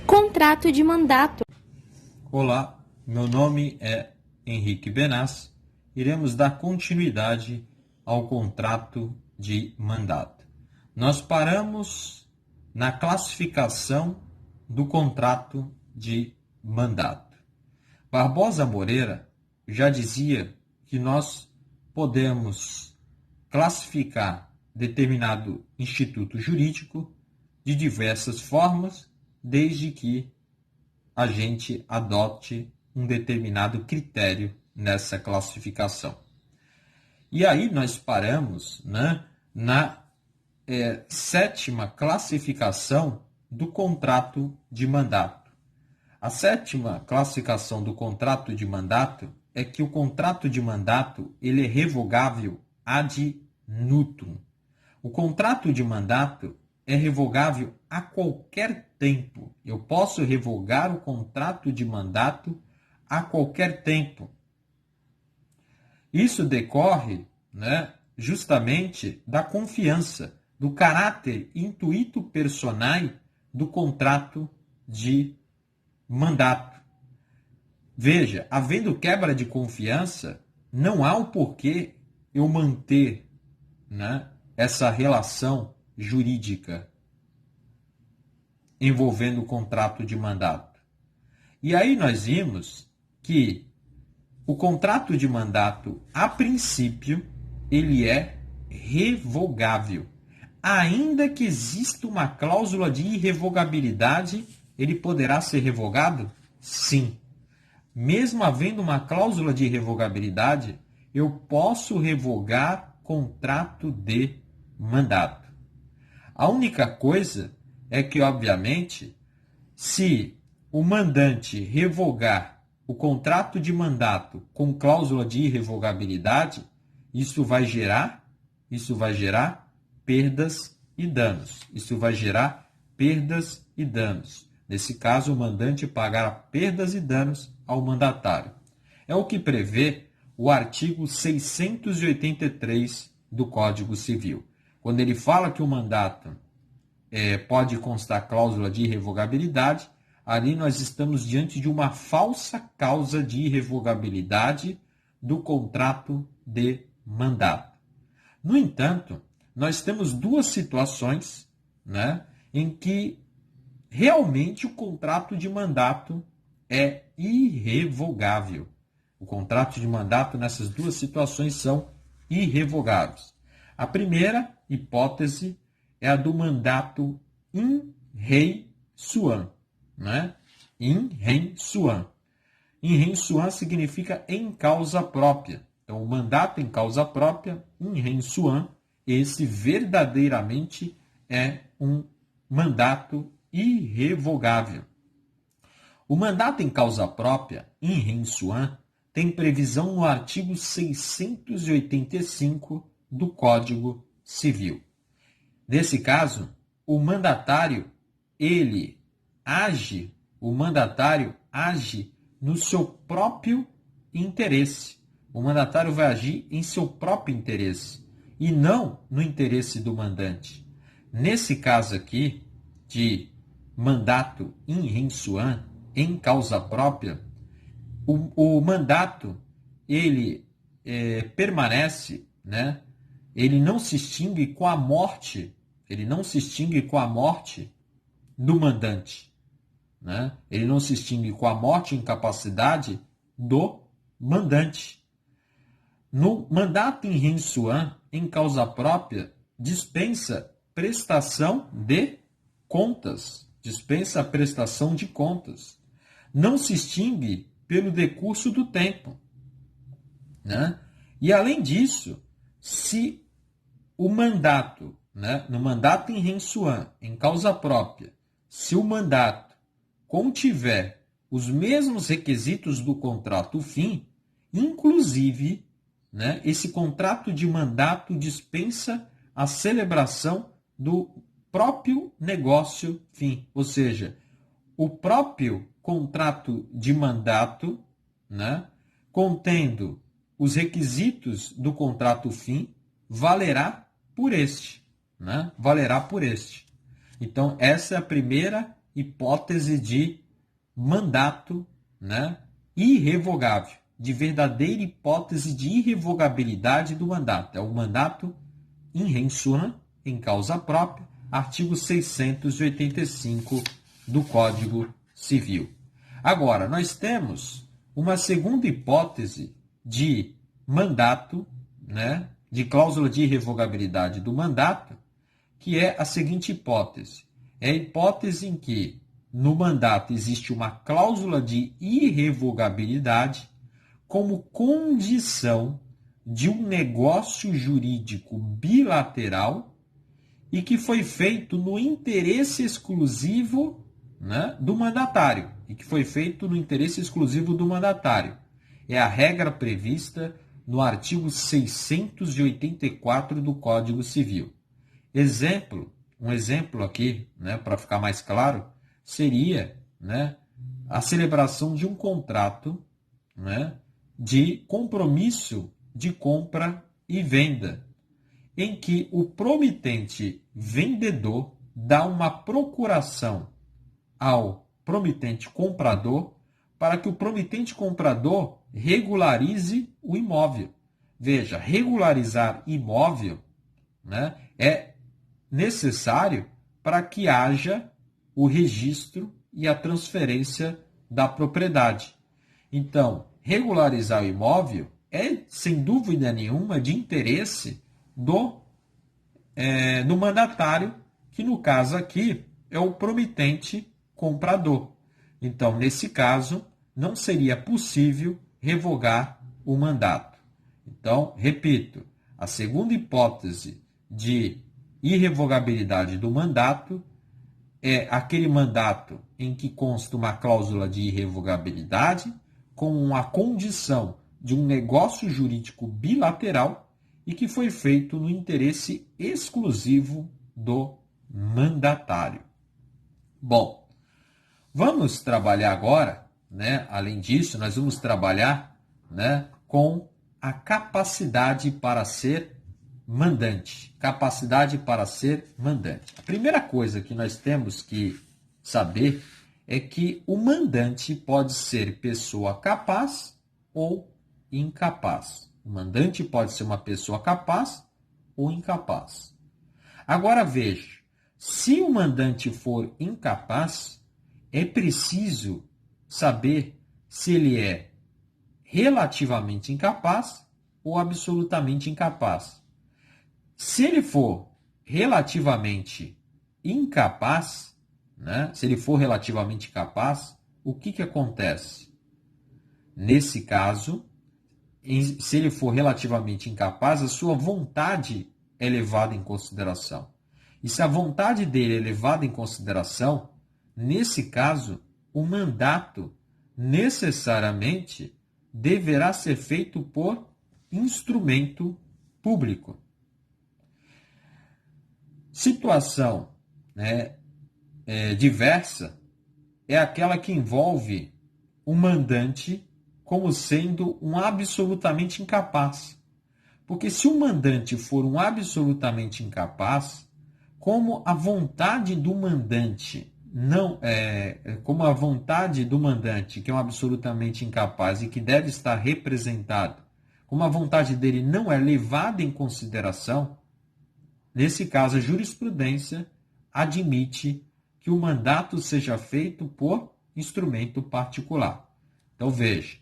Contrato de mandato. Olá, meu nome é Henrique Benaz. Iremos dar continuidade ao contrato de mandato. Nós paramos na classificação do contrato de mandato. Barbosa Moreira já dizia que nós podemos classificar determinado instituto jurídico de diversas formas, desde que a gente adote um determinado critério nessa classificação. E aí nós paramos, na sétima classificação do contrato de mandato. A sétima classificação do contrato de mandato é que o contrato de mandato ele é revogável ad nutum. O contrato de mandato é revogável a qualquer tempo. Eu posso revogar o contrato de mandato a qualquer tempo. Isso decorre, justamente da confiança, do caráter intuito personae do contrato de mandato. Veja, havendo quebra de confiança, não há o porquê eu manter, essa relação jurídica envolvendo o contrato de mandato. E aí nós vimos que o contrato de mandato, a princípio, ele é revogável. Ainda que exista uma cláusula de irrevogabilidade, ele poderá ser revogado? Sim. Mesmo havendo uma cláusula de irrevogabilidade, eu posso revogar contrato de mandato. A única coisa é que, obviamente, se o mandante revogar o contrato de mandato com cláusula de irrevogabilidade, isso vai gerar perdas e danos. Isso vai gerar perdas e danos. Nesse caso, o mandante pagará perdas e danos ao mandatário. É o que prevê o artigo 683 do Código Civil. Quando ele fala que o mandato pode constar cláusula de irrevogabilidade, ali nós estamos diante de uma falsa causa de irrevogabilidade do contrato de mandato. No entanto, nós temos duas situações, em que realmente o contrato de mandato é irrevogável. O contrato de mandato nessas duas situações são irrevogáveis. A primeira hipótese é a do mandato in rei suam. In rem suam. In rem suam significa em causa própria. Então, o mandato em causa própria, in rem suam, esse verdadeiramente é um mandato irrevogável. O mandato em causa própria, in rem suam, tem previsão no artigo 685 do Código Civil. Nesse caso, o mandatário age no seu próprio interesse. O mandatário vai agir em seu próprio interesse e não no interesse do mandante. Nesse caso aqui, de mandato in rem suam, em causa própria, o mandato ele permanece, ele não se extingue com a morte, do mandante, ele não se extingue com a morte e incapacidade do mandante. No mandato in rem suam, em causa própria, dispensa prestação de contas, não se extingue pelo decurso do tempo, E além disso, se o mandato, no mandato in rem suam, em causa própria, se o mandato contiver os mesmos requisitos do contrato fim, inclusive, esse contrato de mandato dispensa a celebração do próprio negócio fim, ou seja, o próprio contrato de mandato, contendo os requisitos do contrato fim valerá por este, né? Valerá por este. Então, essa é a primeira hipótese de mandato, né, irrevogável, de verdadeira hipótese de irrevogabilidade do mandato. É o mandato in rem em causa própria, artigo 685 do Código Civil. Agora, nós temos uma segunda hipótese de mandato, né, de cláusula de irrevogabilidade do mandato, que é a seguinte hipótese. É a hipótese em que no mandato existe uma cláusula de irrevogabilidade como condição de um negócio jurídico bilateral e que foi feito no interesse exclusivo, né, do mandatário. E que foi feito no interesse exclusivo do mandatário. É a regra prevista no artigo 684 do Código Civil. Um exemplo aqui, né, para ficar mais claro, seria, né, a celebração de um contrato, né, de compromisso de compra e venda, em que o promitente vendedor dá uma procuração ao promitente comprador para que o promitente comprador regularize o imóvel. Veja, regularizar imóvel, né, é necessário para que haja o registro e a transferência da propriedade. Então, regularizar o imóvel é, sem dúvida nenhuma, de interesse do mandatário, que no caso aqui é o promitente comprador. Então, nesse caso, não seria possível revogar o mandato. Então, repito, a segunda hipótese de irrevogabilidade do mandato é aquele mandato em que consta uma cláusula de irrevogabilidade com uma condição de um negócio jurídico bilateral e que foi feito no interesse exclusivo do mandatário. Bom, vamos trabalhar agora, né? Além disso, nós vamos trabalhar, né, com a capacidade para ser mandante. Capacidade para ser mandante. A primeira coisa que nós temos que saber é que o mandante pode ser pessoa capaz ou incapaz. O mandante pode ser uma pessoa capaz ou incapaz. Agora veja, se o mandante for incapaz, é preciso saber se ele é relativamente incapaz ou absolutamente incapaz. Se ele for relativamente incapaz, né? Se ele for relativamente incapaz, o que acontece? Nesse caso, se ele for relativamente incapaz, a sua vontade é levada em consideração. E se a vontade dele é levada em consideração, nesse caso, o mandato necessariamente deverá ser feito por instrumento público. Situação, né, diversa é aquela que envolve o mandante como sendo um absolutamente incapaz. Porque se o mandante for um absolutamente incapaz, como a vontade do mandante que é um absolutamente incapaz e que deve estar representado, como a vontade dele não é levada em consideração, nesse caso a jurisprudência admite que o mandato seja feito por instrumento particular. Então veja,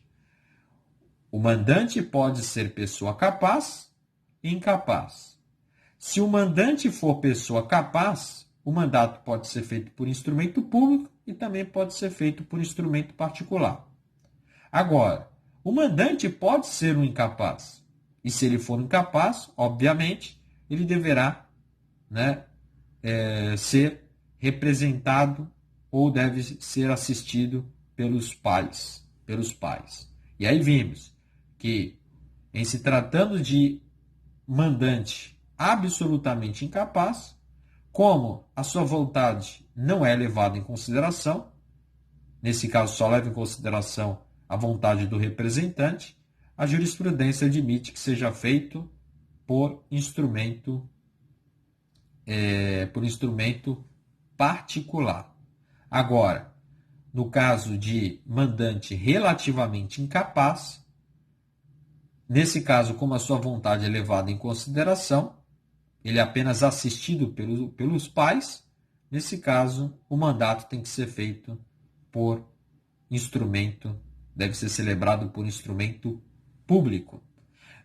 o mandante pode ser pessoa capaz e incapaz. Se o mandante for pessoa capaz, o mandato pode ser feito por instrumento público e também pode ser feito por instrumento particular. Agora, o mandante pode ser um incapaz. E se ele for incapaz, obviamente, ele deverá, né, ser representado ou deve ser assistido pelos pais. E aí vimos que, em se tratando de mandante absolutamente incapaz, como a sua vontade não é levada em consideração, nesse caso só leva em consideração a vontade do representante, a jurisprudência admite que seja feito por instrumento particular. Agora, no caso de mandante relativamente incapaz, nesse caso, como a sua vontade é levada em consideração, ele é apenas assistido pelos pais, nesse caso, o mandato tem que ser feito por instrumento, deve ser celebrado por instrumento público.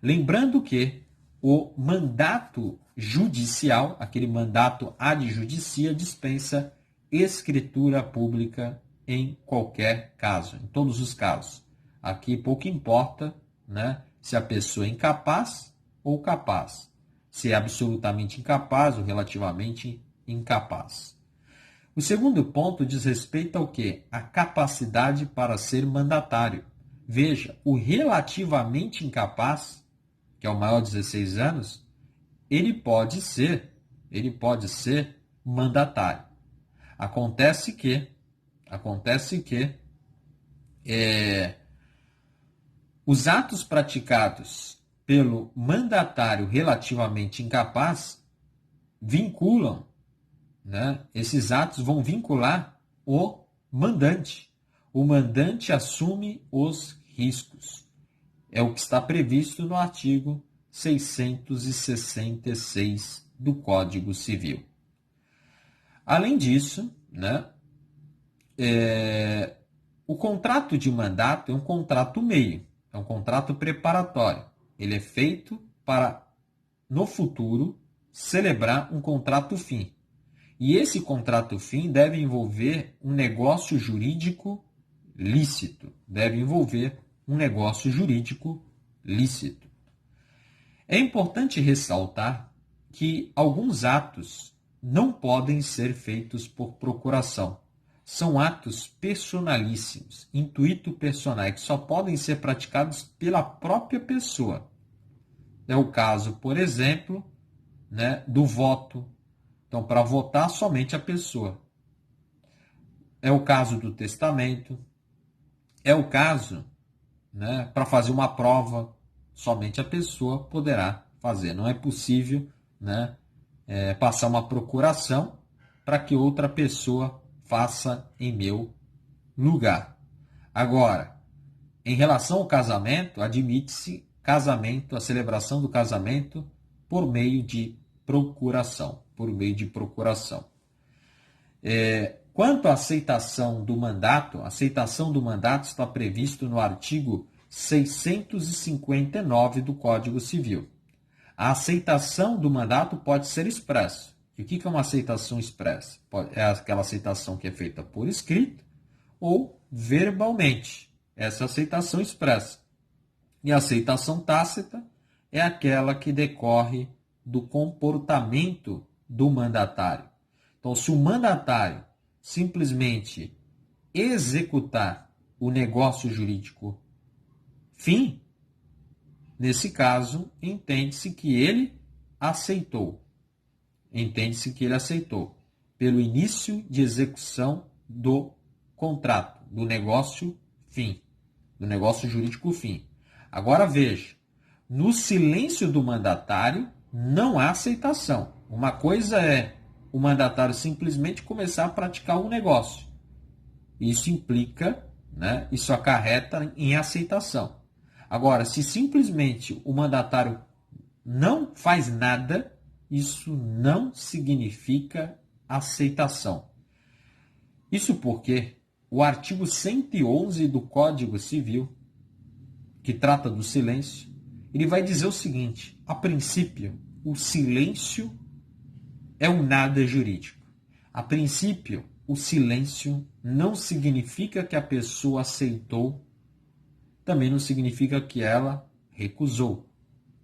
Lembrando que o mandato judicial, aquele mandato ad judicia, dispensa escritura pública em qualquer caso, em todos os casos. Aqui pouco importa, né, se a pessoa é incapaz ou capaz, se é absolutamente incapaz ou relativamente incapaz. O segundo ponto diz respeito ao quê? A capacidade para ser mandatário. Veja, o relativamente incapaz, que é o maior de 16 anos, ele pode ser mandatário. Acontece que os atos praticados pelo mandatário relativamente incapaz vinculam, né? Esses atos vão vincular o mandante. O mandante assume os riscos. É o que está previsto no artigo 666 do Código Civil. Além disso, né, o contrato de mandato é um contrato meio, é um contrato preparatório. Ele é feito para, no futuro, celebrar um contrato fim. E esse contrato fim deve envolver um negócio jurídico lícito. É importante ressaltar que alguns atos não podem ser feitos por procuração. São atos personalíssimos, intuito personal, que só podem ser praticados pela própria pessoa. É o caso, por exemplo, né, do voto. Então, para votar, somente a pessoa. É o caso do testamento. É o caso, né, para fazer uma prova, somente a pessoa poderá fazer. Não é possível, né, passar uma procuração para que outra pessoa faça em meu lugar. Agora, em relação ao casamento, admite-se a celebração do casamento por meio de procuração. Quanto à aceitação do mandato está previsto no artigo 659 do Código Civil. A aceitação do mandato pode ser expressa. E o que é uma aceitação expressa? É aquela aceitação que é feita por escrito ou verbalmente. Essa aceitação expressa. E a aceitação tácita é aquela que decorre do comportamento do mandatário. Então, se o mandatário simplesmente executar o negócio jurídico fim, nesse caso, entende-se que ele aceitou. Pelo início de execução do contrato, do negócio fim, do negócio jurídico fim. Agora veja, no silêncio do mandatário não há aceitação. Uma coisa é o mandatário simplesmente começar a praticar um negócio. Isso implica, né, isso acarreta em aceitação. Agora, se simplesmente o mandatário não faz nada, isso não significa aceitação. Isso porque o artigo 111 do Código Civil, que trata do silêncio, ele vai dizer o seguinte: a princípio, o silêncio é um nada jurídico. A princípio, o silêncio não significa que a pessoa aceitou, também não significa que ela recusou,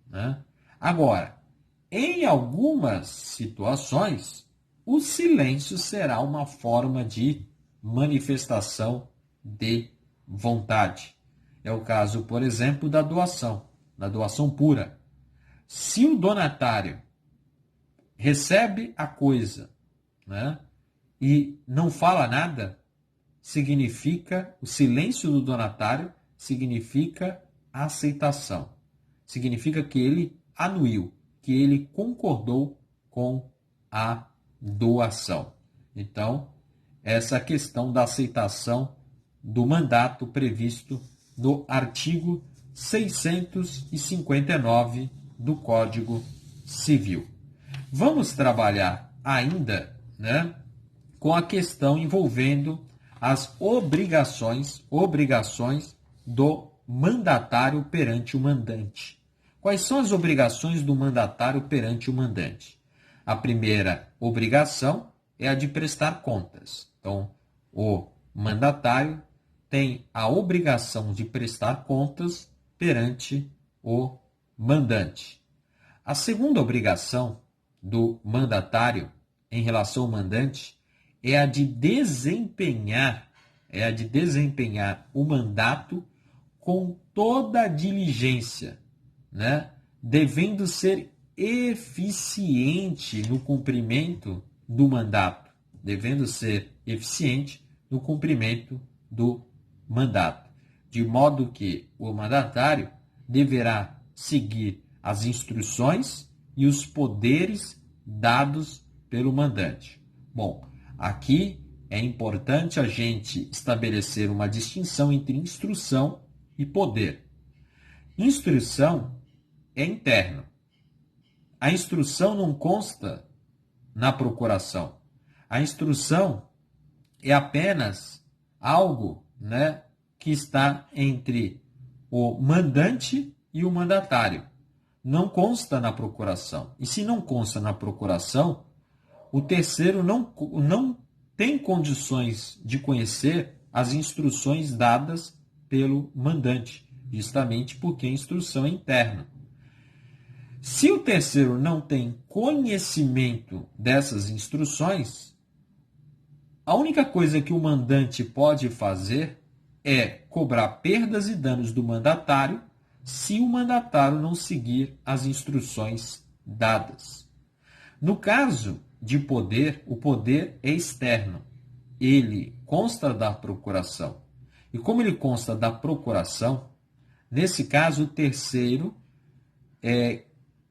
né? Agora, em algumas situações, o silêncio será uma forma de manifestação de vontade. É o caso, por exemplo, da doação pura. Se o donatário recebe a coisa, né, e não fala nada, o silêncio do donatário significa aceitação. Significa que ele anuiu, que ele concordou com a doação. Então, essa questão da aceitação do mandato previsto no artigo 659 do Código Civil. Vamos trabalhar ainda, né, com a questão envolvendo as obrigações do mandatário perante o mandante. Quais são as obrigações do mandatário perante o mandante? A primeira obrigação é a de prestar contas. Então, o mandatário tem a obrigação de prestar contas perante o mandante. A segunda obrigação do mandatário em relação ao mandante é a de desempenhar o mandato com toda a diligência, né? Devendo ser eficiente no cumprimento do mandato, de modo que o mandatário deverá seguir as instruções e os poderes dados pelo mandante. Bom, aqui é importante a gente estabelecer uma distinção entre instrução e poder. Instrução é interno. A instrução não consta na procuração. A instrução é apenas algo, né, que está entre o mandante e o mandatário. Não consta na procuração. E se não consta na procuração, o terceiro não tem condições de conhecer as instruções dadas pelo mandante, justamente porque a instrução é interna. Se o terceiro não tem conhecimento dessas instruções, a única coisa que o mandante pode fazer é cobrar perdas e danos do mandatário se o mandatário não seguir as instruções dadas. No caso de poder, o poder é externo. Ele consta da procuração. E como ele consta da procuração, nesse caso o terceiro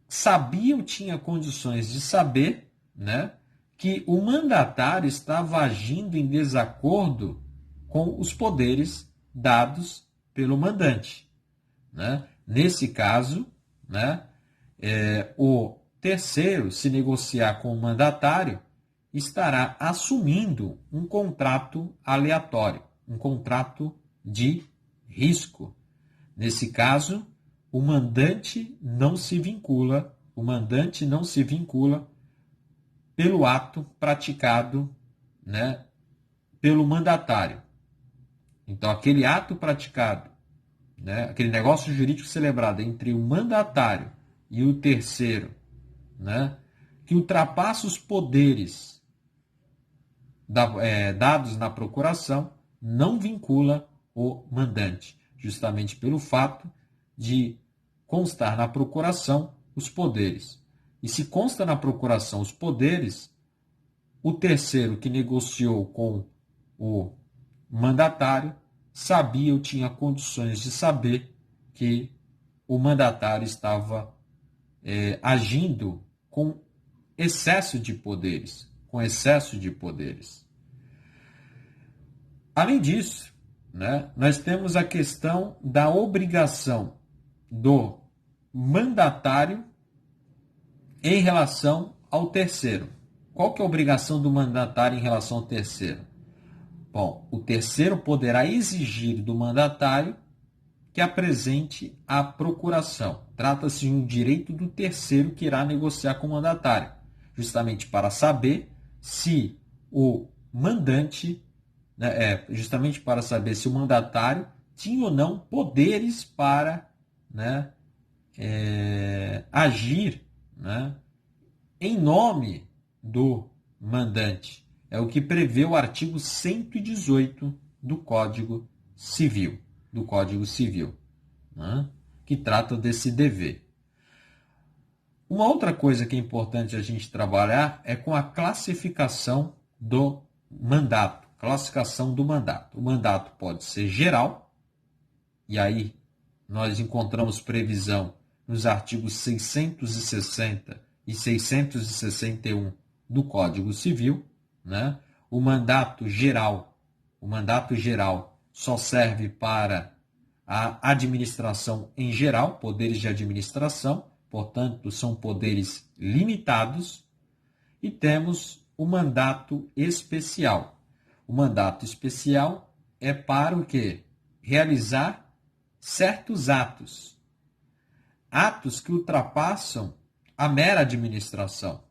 sabia ou tinha condições de saber, né, que o mandatário estava agindo em desacordo com os poderes dados pelo mandante, né? Nesse caso, né, o terceiro, se negociar com o mandatário, estará assumindo um contrato aleatório, um contrato de risco. Nesse caso, o mandante não se vincula pelo ato praticado, né, pelo mandatário. Então, aquele ato praticado, né, aquele negócio jurídico celebrado entre o mandatário e o terceiro, né, que ultrapassa os poderes dados na procuração, não vincula o mandante, justamente pelo fato de constar na procuração os poderes. E se consta na procuração os poderes, o terceiro que negociou com o mandatário sabia ou tinha condições de saber que o mandatário estava agindo com excesso de poderes. Além disso, né, nós temos a questão da obrigação do mandatário em relação ao terceiro. Qual que é a obrigação do mandatário em relação ao terceiro? Bom, o terceiro poderá exigir do mandatário que apresente a procuração. Trata-se de um direito do terceiro que irá negociar com o mandatário, justamente para saber se o mandante, né, justamente para saber se o mandatário tinha ou não poderes para, né, agir, né, em nome do mandante. É o que prevê o artigo 118 do Código Civil, né, que trata desse dever. Uma outra coisa que é importante a gente trabalhar é com a classificação do mandato. O mandato pode ser geral, e aí, nós encontramos previsão nos artigos 660 e 661 do Código Civil, né? O mandato geral só serve para a administração em geral, poderes de administração, portanto, são poderes limitados, e temos o mandato especial. O mandato especial é para o quê? Realizar certos atos. Atos que ultrapassam a mera administração,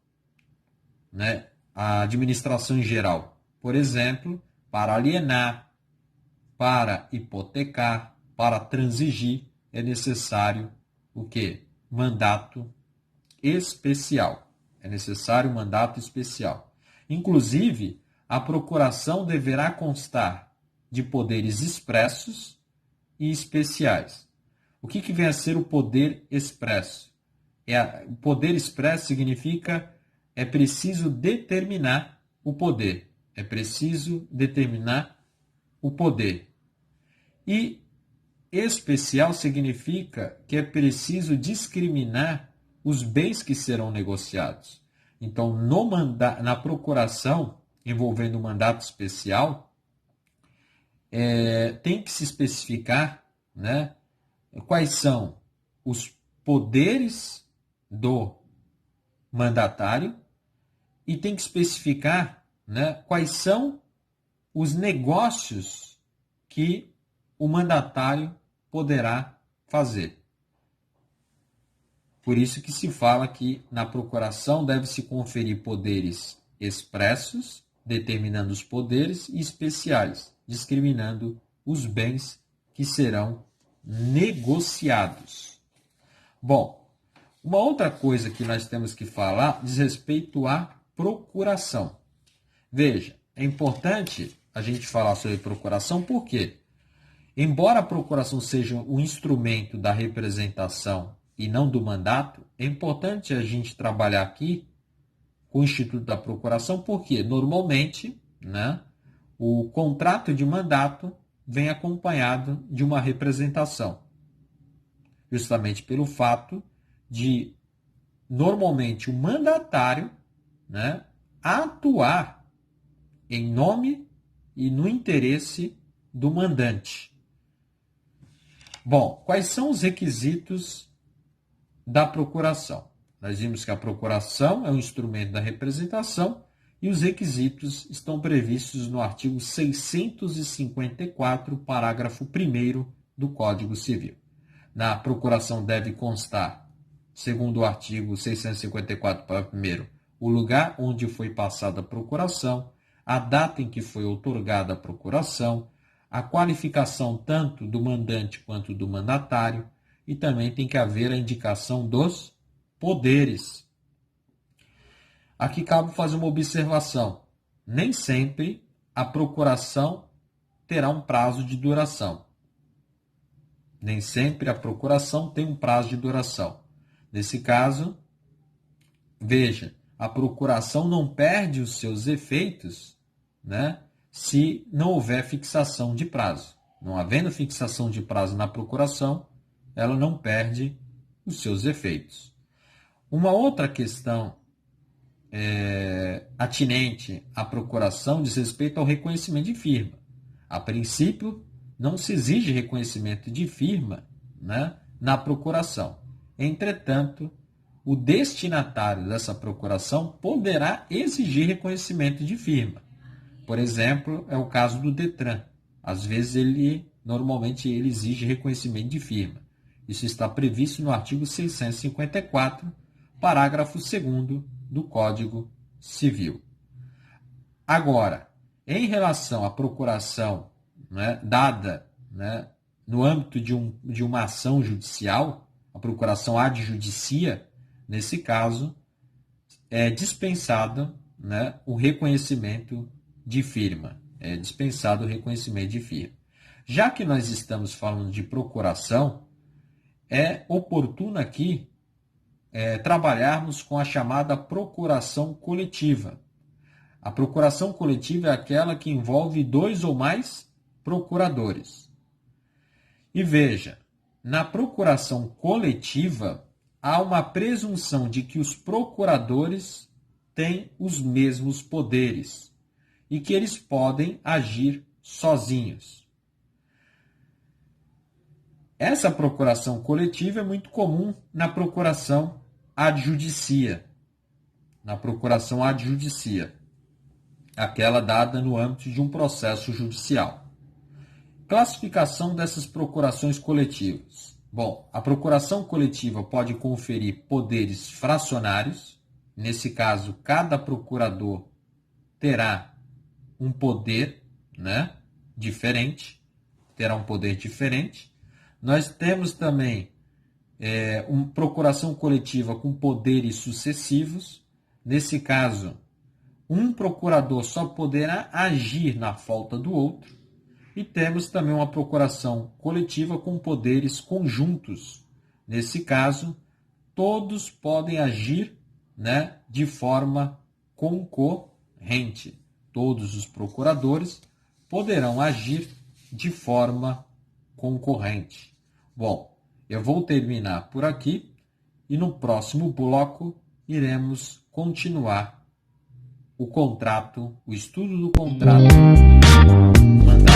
né? A administração em geral. Por exemplo, para alienar, para hipotecar, para transigir, é necessário o quê? Mandato especial. É necessário mandato especial. Inclusive, a procuração deverá constar de poderes expressos e especiais. O que vem a ser o poder expresso? O poder expresso significa é preciso determinar o poder. É preciso determinar o poder. E especial significa que é preciso discriminar os bens que serão negociados. Então, na procuração envolvendo o mandato especial, tem que se especificar, né, quais são os poderes do mandatário e tem que especificar, né, quais são os negócios que o mandatário poderá fazer. Por isso que se fala que na procuração deve-se conferir poderes expressos, determinando os poderes, e especiais, discriminando os bens que serão negociados. Bom, uma outra coisa que nós temos que falar diz respeito à procuração. Veja, é importante a gente falar sobre procuração porque, embora a procuração seja um instrumento da representação e não do mandato, é importante a gente trabalhar aqui com o Instituto da Procuração, porque normalmente, né, o contrato de mandato vem acompanhado de uma representação, justamente pelo fato de, normalmente, o mandatário, né, atuar em nome e no interesse do mandante. Bom, quais são os requisitos da procuração? Nós vimos que a procuração é um instrumento da representação e os requisitos estão previstos no artigo 654, parágrafo 1º do Código Civil. Na procuração deve constar, segundo o artigo 654, parágrafo 1º, o lugar onde foi passada a procuração, a data em que foi outorgada a procuração, a qualificação tanto do mandante quanto do mandatário, e também tem que haver a indicação dos poderes. Aqui cabe fazer uma observação. Nem sempre a procuração terá um prazo de duração. Nem sempre a procuração tem um prazo de duração. Nesse caso, veja, a procuração não perde os seus efeitos, né, se não houver fixação de prazo. Não havendo fixação de prazo na procuração, ela não perde os seus efeitos. Uma outra questão atinente à procuração diz respeito ao reconhecimento de firma. A princípio, não se exige reconhecimento de firma, né, na procuração. Entretanto, o destinatário dessa procuração poderá exigir reconhecimento de firma. Por exemplo, é o caso do Detran. Às vezes, normalmente ele exige reconhecimento de firma. Isso está previsto no artigo 654, parágrafo 2º do Código Civil. Agora, em relação à procuração, né, dada, né, no âmbito de uma ação judicial, a procuração ad judicia, nesse caso, é dispensado, né, o reconhecimento de firma. É dispensado o reconhecimento de firma. Já que nós estamos falando de procuração, é oportuno aqui trabalharmos com a chamada procuração coletiva. A procuração coletiva é aquela que envolve 2 ou mais procuradores. E veja, na procuração coletiva, há uma presunção de que os procuradores têm os mesmos poderes e que eles podem agir sozinhos. Essa procuração coletiva é muito comum na procuração ad judicia. Aquela dada no âmbito de um processo judicial. Classificação dessas procurações coletivas. Bom, a procuração coletiva pode conferir poderes fracionários. Nesse caso, cada procurador terá um poder, diferente. Terá um poder diferente. Nós temos também uma procuração coletiva com poderes sucessivos. Nesse caso, um procurador só poderá agir na falta do outro. E temos também uma procuração coletiva com poderes conjuntos. Nesse caso, todos podem agir, de forma concorrente. Todos os procuradores poderão agir de forma concorrente. Bom, eu vou terminar por aqui e no próximo bloco iremos continuar o estudo do contrato mandatório.